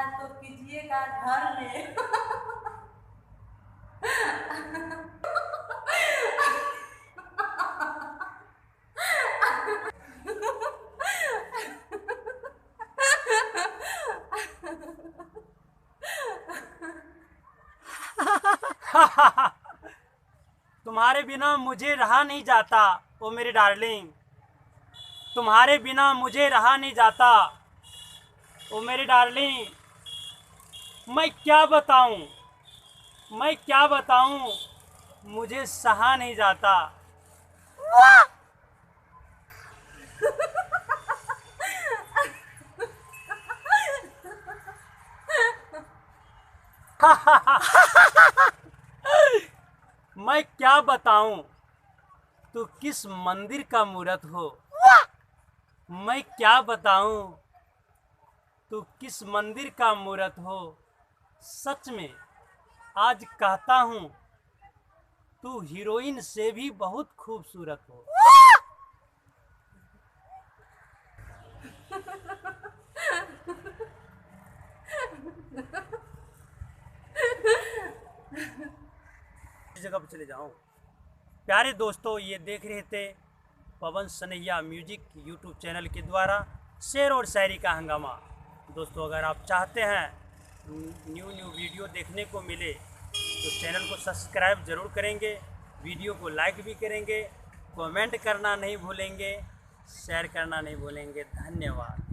है तो कीजिएगा घर में। तुम्हारे बिना मुझे रहा नहीं जाता ओ मेरी डार्लिंग, तुम्हारे बिना मुझे रहा नहीं जाता ओ मेरी डार्लिंग। मैं क्या बताऊं, मैं क्या बताऊं, मुझे सहा नहीं जाता। मैं क्या बताऊं, तू किस मंदिर का मूरत हो। मैं क्या बताऊं, तू किस मंदिर का मूरत हो। सच में आज कहता हूँ, तू हीरोइन से भी बहुत खूबसूरत हो। इस जगह पर चले जाऊं। प्यारे दोस्तों, ये देख रहे थे पवन सनैया म्यूजिक यूट्यूब चैनल के द्वारा शेर और शायरी का हंगामा। दोस्तों, अगर आप चाहते हैं न्यू वीडियो देखने को मिले तो चैनल को सब्सक्राइब ज़रूर करेंगे, वीडियो को लाइक भी करेंगे, कमेंट करना नहीं भूलेंगे, शेयर करना नहीं भूलेंगे। धन्यवाद।